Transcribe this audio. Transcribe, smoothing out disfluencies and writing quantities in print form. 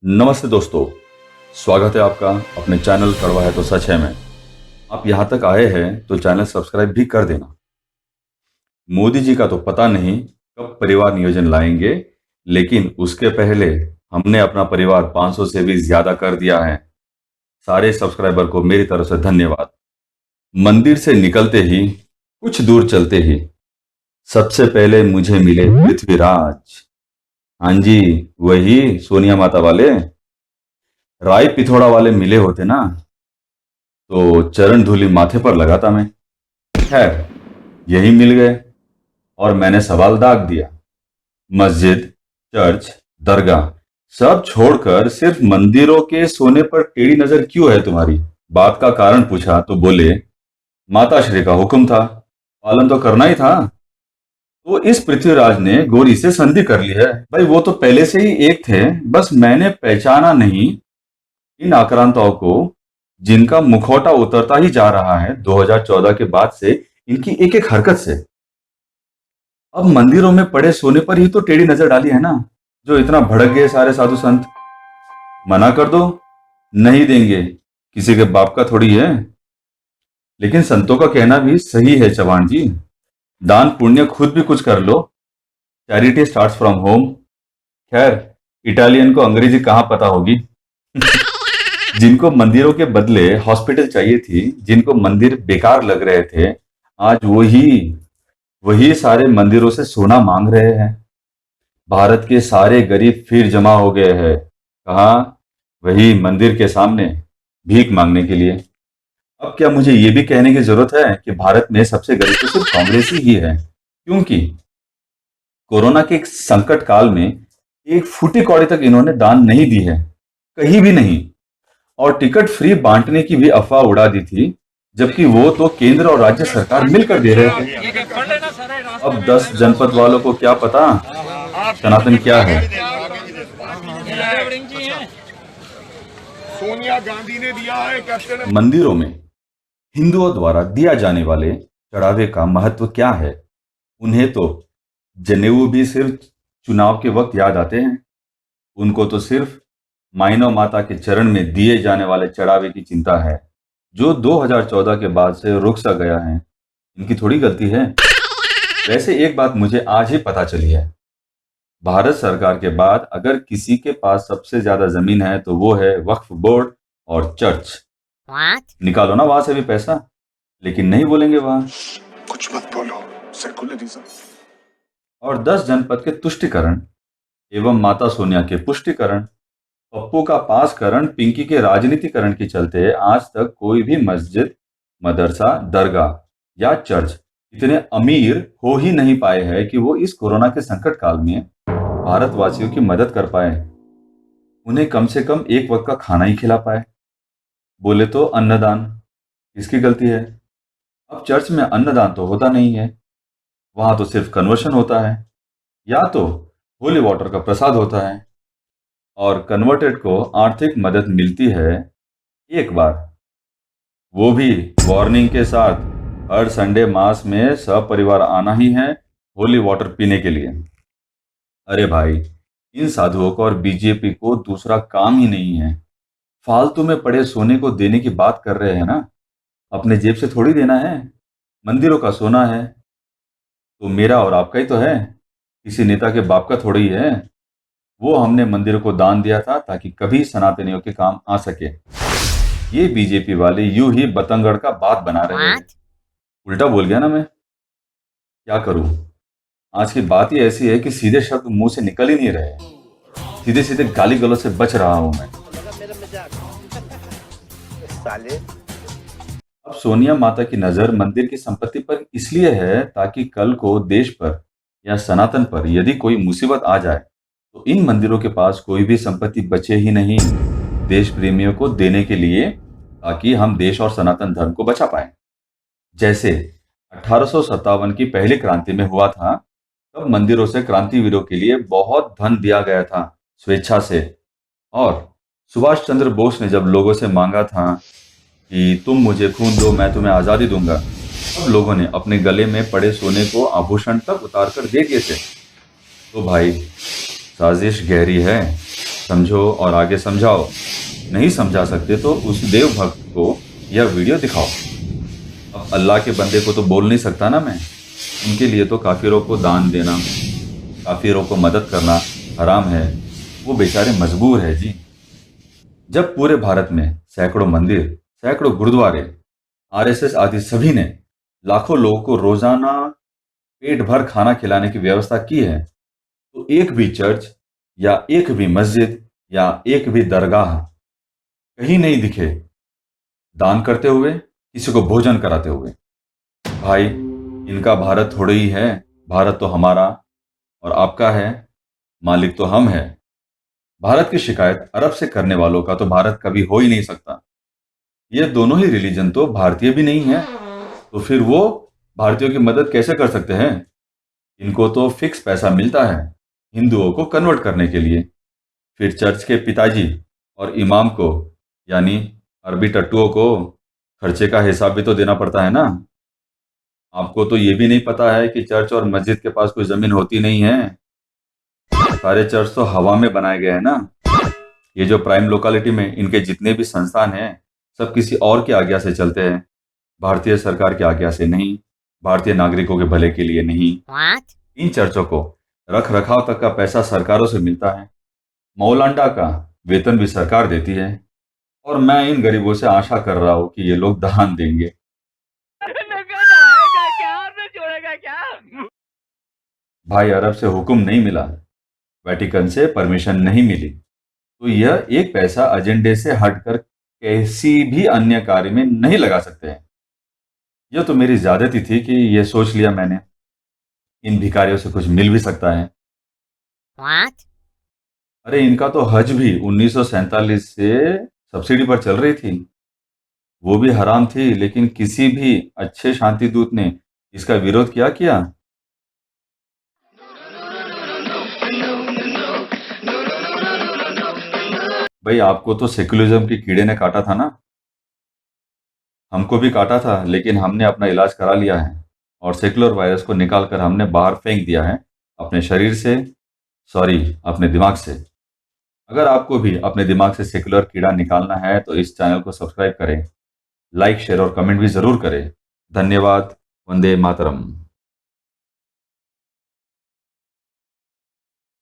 नमस्ते दोस्तों, स्वागत है आपका अपने चैनल कड़वा है तो सच है में। आप यहाँ तक आए हैं तो चैनल सब्सक्राइब भी कर देना। मोदी जी का तो पता नहीं कब परिवार नियोजन लाएंगे, लेकिन उसके पहले हमने अपना परिवार 500 से भी ज्यादा कर दिया है। सारे सब्सक्राइबर को मेरी तरफ से धन्यवाद। मंदिर से निकलते ही कुछ दूर चलते ही सबसे पहले मुझे मिले पृथ्वीराज। हाँ जी, वही सोनिया माता वाले। राय पिथौड़ा वाले मिले होते ना तो चरण धूलि माथे पर लगाता मैं। खैर, यही मिल गए और मैंने सवाल दाग दिया। मस्जिद, चर्च, दरगाह सब छोड़कर सिर्फ मंदिरों के सोने पर टेढ़ी नजर क्यों है तुम्हारी? बात का कारण पूछा तो बोले माता श्री का हुक्म था, पालन तो करना ही था। तो इस पृथ्वीराज ने गौरी से संधि कर ली है। भाई वो तो पहले से ही एक थे, बस मैंने पहचाना नहीं इन आक्रांताओं को, जिनका मुखौटा उतरता ही जा रहा है 2014 के बाद से इनकी एक एक हरकत से। अब मंदिरों में पड़े सोने पर ही तो टेढ़ी नजर डाली है ना, जो इतना भड़क गए सारे साधु संत। मना कर दो, नहीं देंगे, किसी के बाप का थोड़ी है। लेकिन संतों का कहना भी सही है चौहान जी, दान पुण्य खुद भी कुछ कर लो, चैरिटी स्टार्ट्स फ्रॉम होम। खैर, इटालियन को अंग्रेजी कहाँ पता होगी। जिनको मंदिरों के बदले हॉस्पिटल चाहिए थी, जिनको मंदिर बेकार लग रहे थे, आज वही वही सारे मंदिरों से सोना मांग रहे हैं। भारत के सारे गरीब फिर जमा हो गए हैं। कहा? वही मंदिर के सामने भीख मांगने के लिए। अब क्या मुझे ये भी कहने की जरूरत है कि भारत में सबसे गरीब तो सिर्फ कांग्रेस ही है? क्योंकि कोरोना के संकट काल में एक फूटी कौड़ी तक इन्होंने दान नहीं दी है, कहीं भी नहीं। और टिकट फ्री बांटने की भी अफवाह उड़ा दी थी, जबकि वो तो केंद्र और राज्य सरकार मिलकर दे रहे थे। अब 10 जनपद वालों को क्या पता सनातन क्या है। सोनिया गांधी ने दिया है, कैप्टन। मंदिरों में हिंदुओं द्वारा दिया जाने वाले चढ़ावे का महत्व क्या है? उन्हें तो जनेऊ भी सिर्फ चुनाव के वक्त याद आते हैं। उनको तो सिर्फ माइनो माता के चरण में दिए जाने वाले चढ़ावे की चिंता है, जो 2014 के बाद से रुक सा गया है। इनकी थोड़ी गलती है। वैसे एक बात मुझे आज ही पता चली है, भारत सरकार के बाद अगर किसी के पास सबसे ज्यादा जमीन है तो वो है वक्फ बोर्ड और चर्च। निकालो ना वहां से भी पैसा, लेकिन नहीं बोलेंगे वहां। कुछ मत बोलो, सेकुलरिज्म। और 10 जनपद के तुष्टिकरण एवं माता सोनिया के पुष्टिकरण, पप्पू का पासकरण, पिंकी के राजनीतिकरण के चलते आज तक कोई भी मस्जिद, मदरसा, दरगाह या चर्च इतने अमीर हो ही नहीं पाए हैं कि वो इस कोरोना के संकट काल में भारतवासियों की मदद कर पाए, उन्हें कम से कम एक वक्त का खाना ही खिला पाए। बोले तो अन्नदान, किसकी गलती है? अब चर्च में अन्नदान तो होता नहीं है, वहां तो सिर्फ कन्वर्शन होता है, या तो होली वाटर का प्रसाद होता है, और कन्वर्टेड को आर्थिक मदद मिलती है एक बार, वो भी वार्निंग के साथ, हर संडे मास में सपरिवार आना ही है होली वाटर पीने के लिए। अरे भाई, इन साधुओं को और बीजेपी को दूसरा काम ही नहीं है। फालतू में पड़े सोने को देने की बात कर रहे हैं ना, अपने जेब से थोड़ी देना है। मंदिरों का सोना है तो मेरा और आपका ही तो है, किसी नेता के बाप का थोड़ी ही है। वो हमने मंदिरों को दान दिया था ताकि कभी सनातनियों के काम आ सके। ये बीजेपी वाले यूं ही बतंगड़ का बात बना रहे हैं। उल्टा बोल गया ना मैं, क्या करूं? आज की बात ही ऐसी है कि सीधे शब्द मुंह से निकल ही नहीं रहे, सीधे सीधे गाली गलौज से बच रहा हूं मैं। अब सोनिया माता की नजर मंदिर की संपत्ति पर इसलिए है ताकि कल को देश पर या सनातन पर यदि कोई मुसीबत आ जाए तो इन मंदिरों के पास कोई भी संपत्ति बचे ही नहीं देश प्रेमियों को देने के लिए, ताकि हम देश और सनातन धर्म को बचा पाए। जैसे 1857 की पहली क्रांति में हुआ था, तब मंदिरों से क्रांतिवीरों के लिए बहुत धन दिया गया था स्वेच्छा से। और सुभाष चंद्र बोस ने जब लोगों से मांगा था कि तुम मुझे खून दो मैं तुम्हें आजादी दूंगा, तब लोगों ने अपने गले में पड़े सोने को आभूषण तक उतार कर दे दिए थे। तो भाई, साजिश गहरी है, समझो और आगे समझाओ। नहीं समझा सकते तो उस देव भक्त को यह वीडियो दिखाओ। अब अल्लाह के बंदे को तो बोल नहीं सकता ना मैं। उनके लिए तो काफिरों को दान देना, काफिरों को मदद करना हराम है। वो बेचारे मजबूर है जी। जब पूरे भारत में सैकड़ों मंदिर, सैकड़ों गुरुद्वारे, आरएसएस आदि सभी ने लाखों लोगों को रोजाना पेट भर खाना खिलाने की व्यवस्था की है, तो एक भी चर्च या एक भी मस्जिद या एक भी दरगाह कहीं नहीं दिखे दान करते हुए, किसी को भोजन कराते हुए। भाई, इनका भारत थोड़े ही है। भारत तो हमारा और आपका है। मालिक तो हम है। भारत की शिकायत अरब से करने वालों का तो भारत कभी हो ही नहीं सकता। ये दोनों ही रिलीजन तो भारतीय भी नहीं है, तो फिर वो भारतीयों की मदद कैसे कर सकते हैं? इनको तो फिक्स पैसा मिलता है हिंदुओं को कन्वर्ट करने के लिए। फिर चर्च के पिताजी और इमाम को, यानी अरबी टट्टुओं को, खर्चे का हिसाब भी तो देना पड़ता है ना। आपको तो ये भी नहीं पता है कि चर्च और मस्जिद के पास कोई जमीन होती नहीं है। सारे चर्च तो हवा में बनाए गए हैं ना। ये जो प्राइम लोकेलिटी में इनके जितने भी संस्थान हैं, सब किसी और की आज्ञा से चलते हैं, भारतीय सरकार की आज्ञा से नहीं, भारतीय नागरिकों के भले के लिए नहीं। इन चर्चों को रख रखाव तक का पैसा सरकारों से मिलता है। मौलाना का वेतन भी सरकार देती है। और मैं इन गरीबों से आशा कर रहा हूं कि ये लोग दान देंगे। भाई, अरब से हुक्म नहीं मिला, वेटिकन से परमिशन नहीं मिली, तो यह एक पैसा एजेंडे से हटकर किसी भी अन्य कार्य में नहीं लगा सकते हैं। यह तो मेरी ज्यादती थी कि यह सोच लिया मैंने इन भिखारियों से कुछ मिल भी सकता है। अरे, इनका तो हज भी 1947 से सब्सिडी पर चल रही थी। वो भी हराम थी, लेकिन किसी भी अच्छे शांति दूत ने इसका विरोध किया। भाई, आपको तो सेकुलरिज्म के कीड़े ने काटा था ना। हमको भी काटा था, लेकिन हमने अपना इलाज करा लिया है और सेकुलर वायरस को निकाल कर हमने बाहर फेंक दिया है अपने शरीर से, सॉरी, अपने दिमाग से। अगर आपको भी अपने दिमाग से सेकुलर कीड़ा निकालना है तो इस चैनल को सब्सक्राइब करें, लाइक, शेयर और कमेंट भी जरूर करें। धन्यवाद। वंदे मातरम।